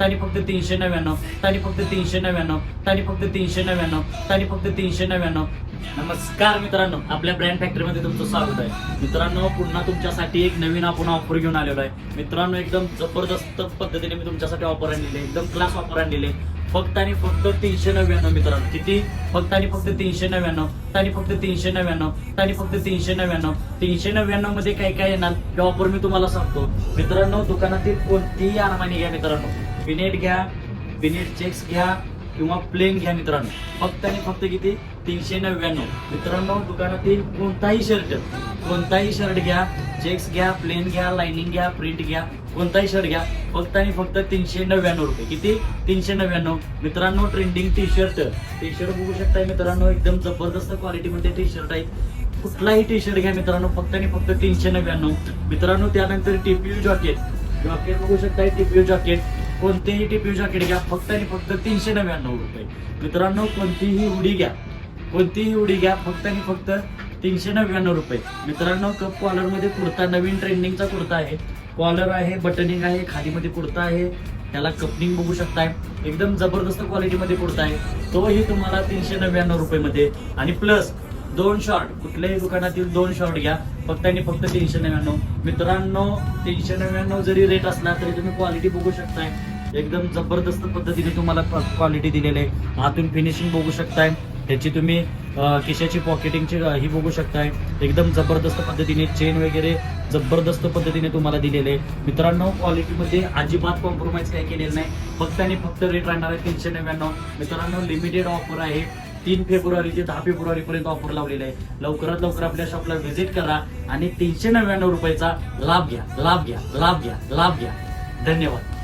तारी फक्त 399, तारी फक्त 399, तारी फक्त 399, तारी फक्त 399. नमस्कार मित्रांनो, आपल्या ब्रँड फॅक्टरीमध्ये तुमचं स्वागत आहे. मित्रांनो, पुन्हा तुमच्यासाठी एक नवीन आपण ऑफर घेऊन आलेलो आहे. मित्रांनो, एकदम जबरदस्त पद्धतीने मी तुमच्यासाठी ऑफर आणलेली आहे, एकदम क्लास ऑफर आणलेली आहे. फक्त आणि फक्त 399. मित्रांनो, किती? फक्त आणि फक्त 399, तारी फक्त 399, तारी फक्त 399. 399 मध्ये काय काय येणार हे ऑफर मी तुम्हाला सांगतो. मित्रांनो, दुकानातील कोणतीही अरमानी घ्या मित्रांनो, बिनेट घ्या, बिनेट चेक्स घ्या किंवा प्लेन घ्या मित्रांनो, फक्त आणि फक्त किती? 399. मित्रांनो, दुकानातील कोणताही शर्ट घ्या, चेक्स घ्या, प्लेन घ्या, लाइनिंग घ्या, प्रिंट घ्या, कोणताही शर्ट घ्या, फक्त आणि फक्त 399 रुपये. किती? 399. मित्रांनो, ट्रेंडिंग टी शर्ट बघू शकताय मित्रांनो, एकदम जबरदस्त क्वालिटीमध्ये टी शर्ट आहे. कुठलाही टी शर्ट घ्या मित्रांनो, फक्त आणि फक्त 399. मित्रांनो, त्यानंतर टीपीयू जॉकेट बघू शकताय, टीपीयू जॉकेट, कोणतेही टीपीयू जॉकेट घ्या, फक्त आणि फक्त 399 रुपये. मित्रांनो, कोणतीही उडी घ्या, फक्त आणि फक्त 399 रुपये. मित्रांनो, कप कॉलर मध्ये कुर्ता, नवीन ट्रेंडिंगचा कुर्ता आहे, कॉलर आहे, बटनिंग आहे, खालीमध्ये कुर्ता आहे, त्याला कपनिंग बघू शकताय, एकदम जबरदस्त क्वालिटीमध्ये कुर्ता आहे, तोही तुम्हाला 399 रुपये मध्ये. आणि प्लस 2 शॉर्ट, कुठल्याही दुकानातील 2 शॉर्ट घ्या, फक्त आणि फक्त 399. मित्रांनो, 399 जरी रेट असला तरी तुम्ही क्वालिटी बघू शकताय, एकदम जबरदस्त पद्धतीने तुम्हाला क्वालिटी दिलेली आहे. आतून फिनिशिंग बघू शकताय, त्याची तुम्ही खिशाची पॉकेटिंगची ही बघू शकताय, एकदम जबरदस्त पद्धतीने चेन वगैरे जबरदस्त पद्धतीने तुम्हाला दिलेले. मित्रांनो, क्वालिटीमध्ये अजिबात कॉम्प्रोमाइज काही केलेलं नाही, फक्त आणि फक्त रेट राहणार आहे 399. मित्रांनो, लिमिटेड ऑफर आहे, 3 फेब्रुवारी ते 10 फेब्रुवारी पर्यंत ऑफर लावलेला आहे. लवकरात लवकर आपल्या शॉपला व्हिजिट करा आणि 399 रुपयाचा लाभ घ्या. धन्यवाद.